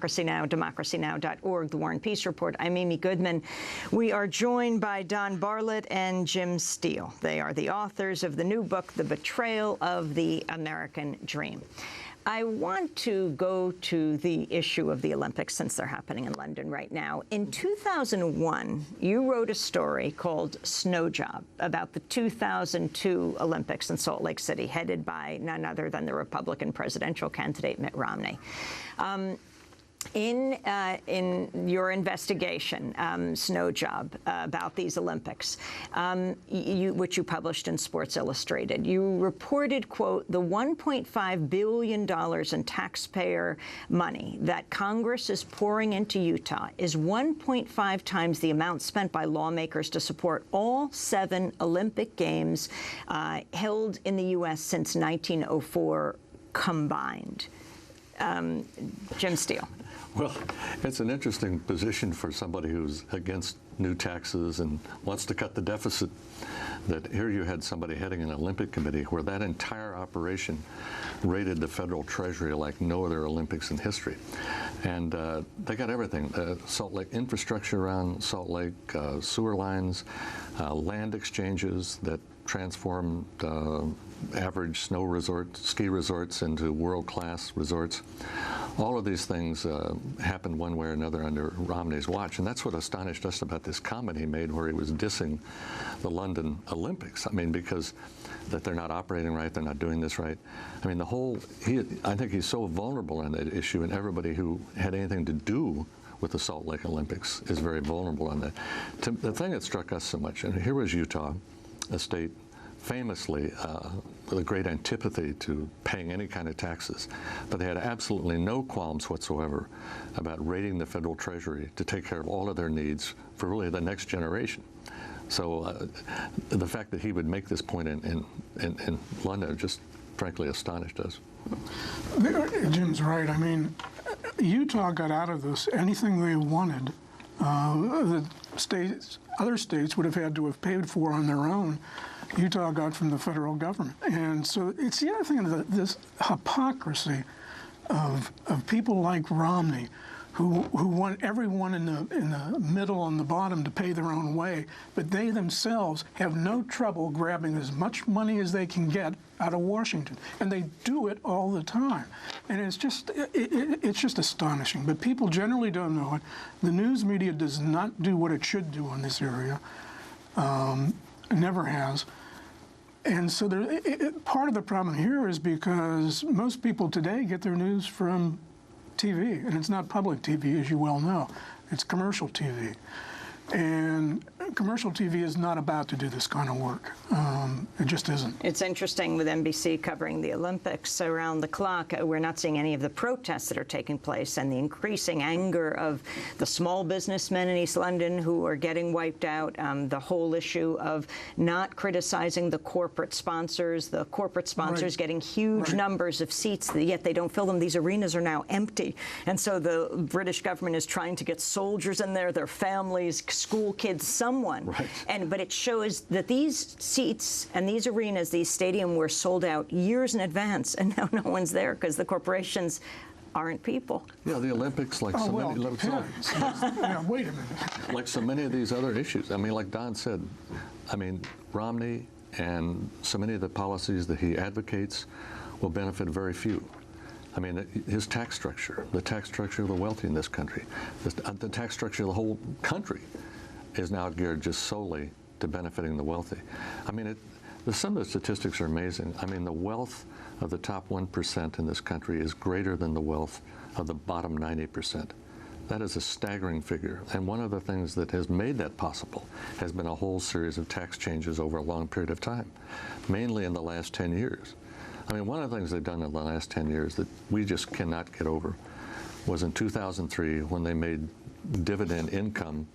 Democracy Now!, democracynow.org, The War and Peace Report. I'm Amy Goodman. We are joined by Don Bartlett and Jim Steele. They are the authors of the new book, The Betrayal of the American Dream. I want to go to the issue of the Olympics, since they're happening in London right now. In 2001, you wrote a story called Snow Job about the 2002 Olympics in Salt Lake City, headed by none other than the Republican presidential candidate Mitt Romney. In your investigation, Snow Job, about these Olympics, which you published in Sports Illustrated, you reported, quote, the $1.5 billion in taxpayer money that Congress is pouring into Utah is 1.5 times the amount spent by lawmakers to support all 7 Olympic Games held in the U.S. since 1904 combined. Jim Steele. Well, it's an interesting position for somebody who's against new taxes and wants to cut the deficit, that here you had somebody heading an Olympic committee where that entire operation raided the federal treasury like no other Olympics in history. And they got everything, Salt Lake infrastructure around Salt Lake, sewer lines, land exchanges that transformed average snow resorts, ski resorts into world-class resorts. All of these things happened one way or another under Romney's watch, and that's what astonished us about this comment he made where he was dissing the London Olympics. I mean, because that they're not operating right, they're not doing this right. I mean, I think he's so vulnerable on that issue, and everybody who had anything to do with the Salt Lake Olympics is very vulnerable on that. The thing that struck us so much, and here was Utah, a state famously with a great antipathy to paying any kind of taxes, but they had absolutely no qualms whatsoever about raiding the federal treasury to take care of all of their needs for really the next generation. So the fact that he would make this point in London just frankly astonished us. Jim's right. I mean, Utah got out of this anything they wanted. The other states would have had to have paid for on their own. Utah got from the federal government. And so it's the other thing, this hypocrisy of people like Romney who want everyone in the middle and the bottom to pay their own way, but they themselves have no trouble grabbing as much money as they can get out of Washington. And they do it all the time. And it's just astonishing. But people generally don't know it. The news media does not do what it should do in this area. It never has. And so part of the problem here is because most people today get their news from TV, and it's not public TV, as you well know. It's commercial TV. And commercial TV is not about to do this kind of work. It just isn't. It's interesting with NBC covering the Olympics around the clock. We're not seeing any of the protests that are taking place and the increasing anger of the small businessmen in East London who are getting wiped out. The whole issue of not criticizing the corporate sponsors right. Getting huge right. numbers of seats, yet they don't fill them. These arenas are now empty. And so the British government is trying to get soldiers in there, their families, school kids, someone. Right. But it shows that these seats and these arenas, these stadiums were sold out years in advance, and now no one's there because the corporations aren't people. Yeah, the Olympics, like wait a minute. Like so many of these other issues. I mean, like Don said, I mean, Romney and so many of the policies that he advocates will benefit very few. I mean, his tax structure, the tax structure of the wealthy in this country, the tax structure of the whole country is now geared just solely to benefiting the wealthy. I mean, some of the statistics are amazing. I mean, the wealth of the top 1% in this country is greater than the wealth of the bottom 90%. That is a staggering figure. And one of the things that has made that possible has been a whole series of tax changes over a long period of time, mainly in the last 10 years. I mean, one of the things they've done in the last 10 years that we just cannot get over was in 2003 when they made dividend income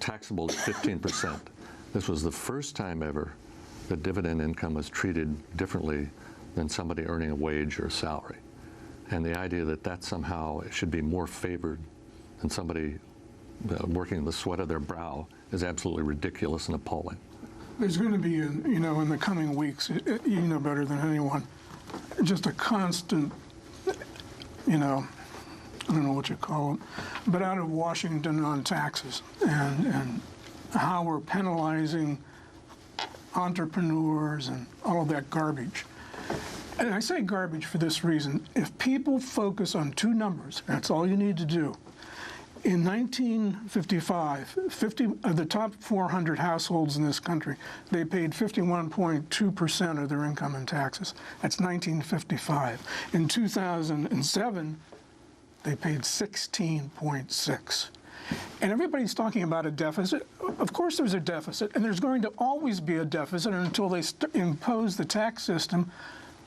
taxable at 15%. This was the first time ever that dividend income was treated differently than somebody earning a wage or a salary. And the idea that that somehow should be more favored than somebody working the sweat of their brow is absolutely ridiculous and appalling. There's going to be, in the coming weeks, you know better than anyone, just a constant, I don't know what you call it, but out of Washington on taxes and how we're penalizing entrepreneurs and all of that garbage. And I say garbage for this reason. If people focus on two numbers, that's all you need to do. In 1955, 50 of the top 400 households in this country, they paid 51.2% of their income in taxes. That's 1955. In 2007, they paid 16.6. And everybody's talking about a deficit. Of course there's a deficit, and there's going to always be a deficit until they impose the tax system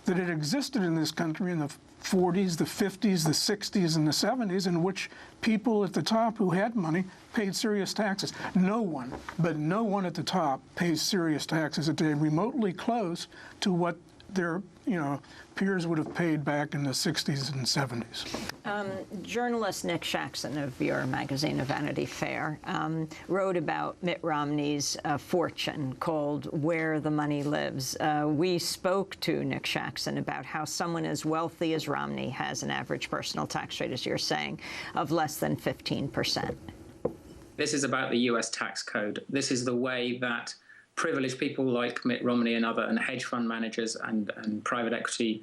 that had existed in this country in the 40s, the 50s, the 60s, and the 70s, in which people at the top who had money paid serious taxes. No one, but no one at the top pays serious taxes that are remotely close to what their peers would have paid back in the 60s and 70s. Journalist Nick Shaxson of your magazine, Vanity Fair, wrote about Mitt Romney's fortune called Where the Money Lives. We spoke to Nick Shaxson about how someone as wealthy as Romney has an average personal tax rate, as you're saying, of less than 15%. This is about the US tax code. This is the way that privileged people like Mitt Romney and hedge fund managers and private equity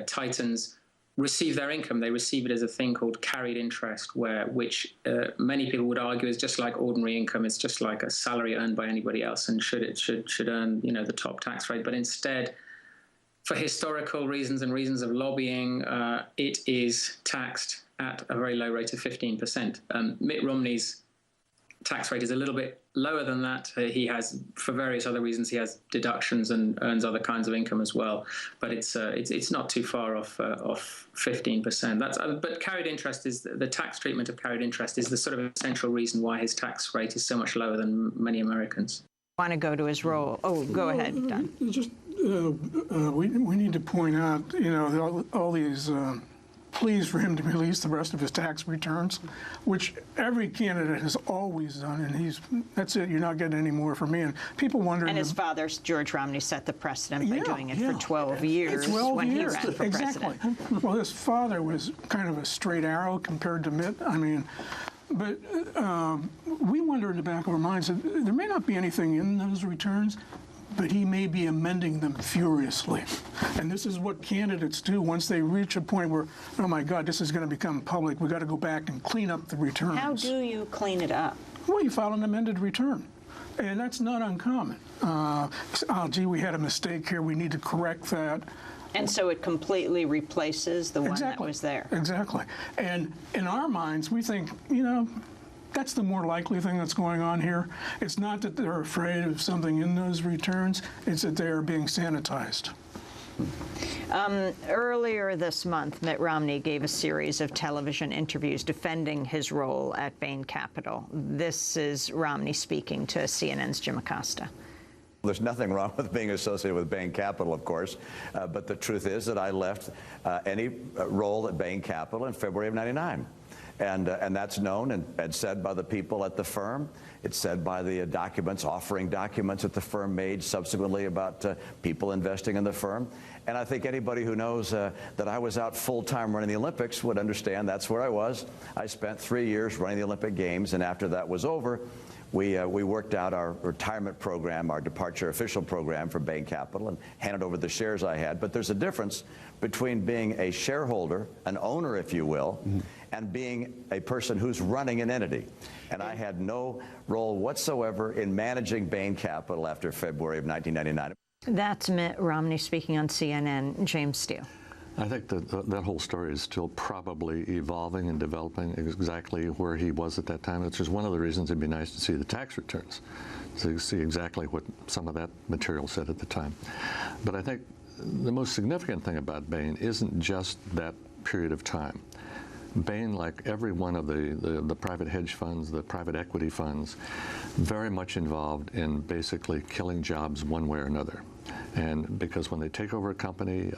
titans receive their income. They receive it as a thing called carried interest, which many people would argue is just like ordinary income. It's just like a salary earned by anybody else, and should earn the top tax rate. But instead, for historical reasons and reasons of lobbying, it is taxed at a very low rate of 15%. Mitt Romney's tax rate is a little bit lower than that. He has, for various other reasons, he has deductions and earns other kinds of income as well. But it's not too far off 15%. But carried interest is the tax treatment of carried interest is the sort of essential reason why his tax rate is so much lower than many Americans. I want to go to his role. Oh, go ahead, Don. Just we need to point out, all these pleas for him to release the rest of his tax returns, which every candidate has always done, and that's it. You're not getting any more from me. And people wonder. And his father, George Romney, set the precedent by doing it for 12 years 12 when years. he ran for exactly. president. Well, his father was kind of a straight arrow compared to Mitt. I mean, but we wonder in the back of our minds that there may not be anything in those returns, but he may be amending them furiously. And this is what candidates do once they reach a point where, oh my God, this is going to become public. We've got to go back and clean up the returns. How do you clean it up? Well, you file an amended return. And that's not uncommon. Oh, gee, we had a mistake here. We need to correct that. And so it completely replaces the one that was there. Exactly. And in our minds, we think, that's the more likely thing that's going on here. It's not that they're afraid of something in those returns, it's that they are being sanitized. Earlier this month, Mitt Romney gave a series of television interviews defending his role at Bain Capital. This is Romney speaking to CNN's Jim Acosta. There's nothing wrong with being associated with Bain Capital, of course, but the truth is that I left any role at Bain Capital in February of '99. And that's known and said by the people at the firm. It's said by the offering documents that the firm made subsequently about people investing in the firm. And I think anybody who knows that I was out full-time running the Olympics would understand that's where I was. I spent 3 years running the Olympic Games, and after that was over, we worked out our retirement program, our departure official program for Bain Capital, and handed over the shares I had. But there's a difference between being a shareholder, an owner, if you will, and being a person who's running an entity. And I had no role whatsoever in managing Bain Capital after February of 1999. That's Mitt Romney speaking on CNN. James Steele. I think that whole story is still probably evolving and developing exactly where he was at that time. It's just one of the reasons it'd be nice to see the tax returns, to see exactly what some of that material said at the time. But I think the most significant thing about Bain isn't just that period of time. Bain, like every one of the private hedge funds, the private equity funds, very much involved in basically killing jobs one way or another. And because when they take over a company,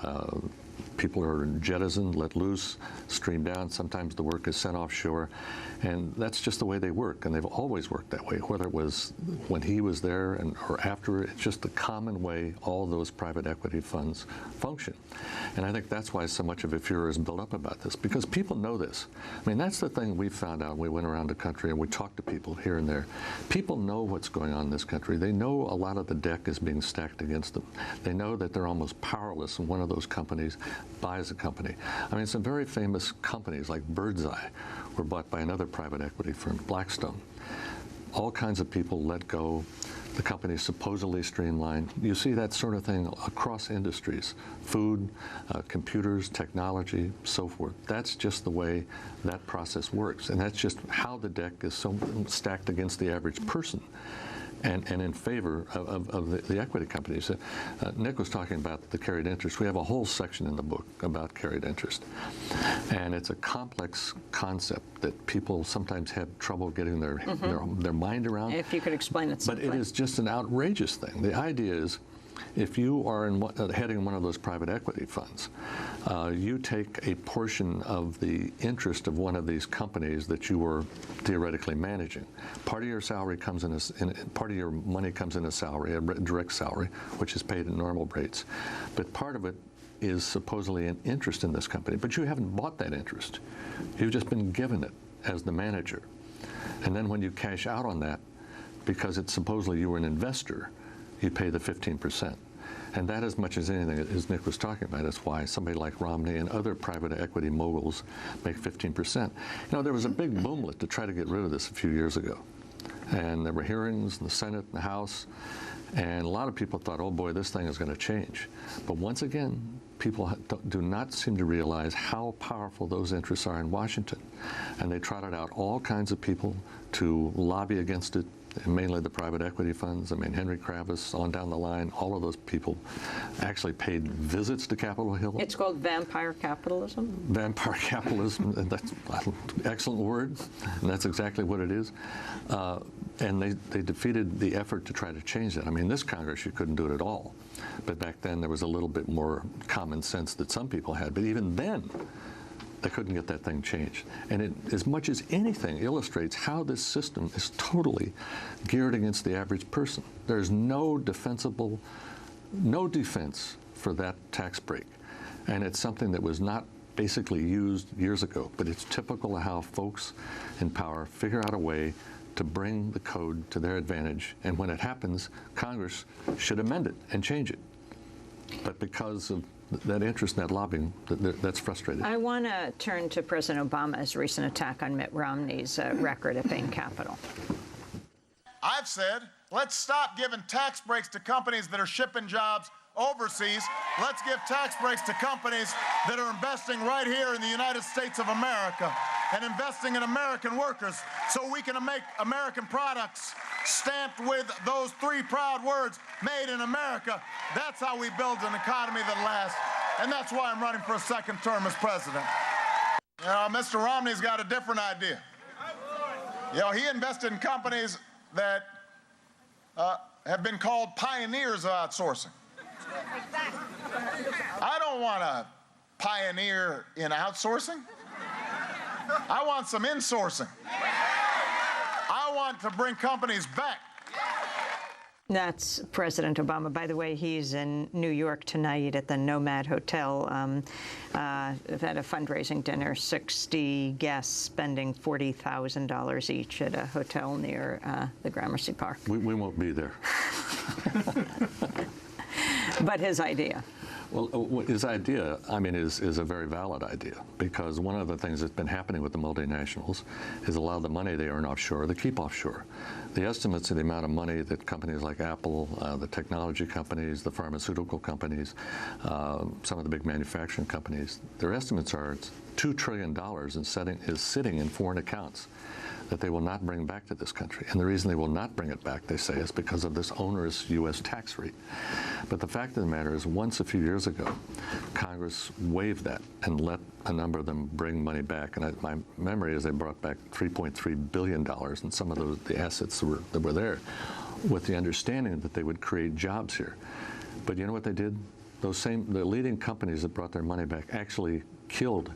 People are jettisoned, let loose, streamed down. Sometimes the work is sent offshore. And that's just the way they work, and they've always worked that way, whether it was when he was there or after. It's just the common way all those private equity funds function. And I think that's why so much of a furor is built up about this, because people know this. I mean, that's the thing we found out when we went around the country and we talked to people here and there. People know what's going on in this country. They know a lot of the deck is being stacked against them. They know that they're almost powerless when one of those companies buys a company. I mean, some very famous companies like Birdseye were bought by another private equity firm, Blackstone. All kinds of people let go. The company supposedly streamlined. You see that sort of thing across industries, food, computers, technology, so forth. That's just the way that process works. And that's just how the deck is so stacked against the average person and in favor of the equity companies. Nick was talking about the carried interest. We have a whole section in the book about carried interest. And it's a complex concept that people sometimes have trouble getting their mind around. If you could explain it simply. But it is just an outrageous thing. The idea is, if you are heading one of those private equity funds, you take a portion of the interest of one of these companies that you were theoretically managing. Part of your salary comes part of your money comes in a salary, a direct salary, which is paid at normal rates. But part of it is supposedly an interest in this company. But you haven't bought that interest. You've just been given it as the manager. And then when you cash out on that, because it's supposedly you were an investor, you pay the 15%. And that, as much as anything, as Nick was talking about, is why somebody like Romney and other private equity moguls make 15%. You know, there was a big boomlet to try to get rid of this a few years ago. And there were hearings in the Senate and the House, and a lot of people thought, oh boy, this thing is going to change. But once again, people do not seem to realize how powerful those interests are in Washington. And they trotted out all kinds of people to lobby against it, mainly the private equity funds. I mean, Henry Kravis, on down the line, all of those people actually paid visits to Capitol Hill. It's called vampire capitalism? Vampire capitalism, and that's an excellent word, and that's exactly what it is. And they defeated the effort to try to change that. I mean, this Congress, you couldn't do it at all. But back then, there was a little bit more common sense that some people had. But even then, they couldn't get that thing changed. And it, as much as anything, illustrates how this system is totally geared against the average person. There's no defense for that tax break. And it's something that was not basically used years ago, but it's typical of how folks in power figure out a way to bring the code to their advantage. And when it happens, Congress should amend it and change it. But because of that interest in that lobbying, that's frustrating. I want to turn to President Obama's recent attack on Mitt Romney's record at Bain Capital. I've said, let's stop giving tax breaks to companies that are shipping jobs overseas. Let's give tax breaks to companies that are investing right here in the United States of America and investing in American workers so we can make American products stamped with those three proud words, made in America. That's how we build an economy that lasts. And that's why I'm running for a second term as president. You know, Mr. Romney's got a different idea. You know, he invested in companies that have been called pioneers of outsourcing. I don't want to pioneer in outsourcing. I want some insourcing. I want to bring companies back. That's President Obama. By the way, he's in New York tonight at the Nomad Hotel. They've had a fundraising dinner, 60 guests spending $40,000 each at a hotel near the Gramercy Park. We won't be there. But his idea. Well, his idea, I mean, is a very valid idea, because one of the things that's been happening with the multinationals is a lot of the money they earn offshore, they keep offshore. The estimates of the amount of money that companies like Apple, the technology companies, the pharmaceutical companies, some of the big manufacturing companies, their estimates are it's $2 trillion is sitting in foreign accounts that they will not bring back to this country. And the reason they will not bring it back, they say, is because of this onerous U.S. tax rate. But the fact of the matter is, once a few years ago, Congress waived that and let a number of them bring money back. And my memory is they brought back $3.3 billion, and some of the assets that were there, with the understanding that they would create jobs here. But you know what they did? the leading companies that brought their money back actually killed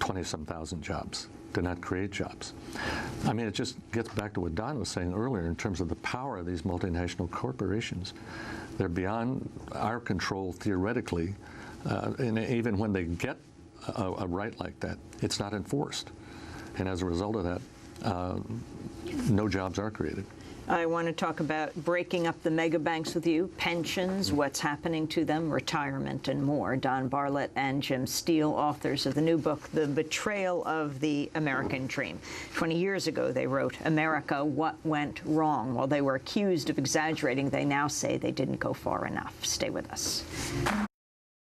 20-some thousand jobs, did not create jobs. I mean, it just gets back to what Don was saying earlier in terms of the power of these multinational corporations. They're beyond our control theoretically, and even when they get a right like that, it's not enforced. And as a result of that, no jobs are created. I want to talk about breaking up the mega banks with you, pensions, what's happening to them, retirement, and more. Don Bartlett and Jim Steele, authors of the new book, The Betrayal of the American Dream. 20 years ago, they wrote, "America, what went wrong?" While they were accused of exaggerating, they now say they didn't go far enough. Stay with us.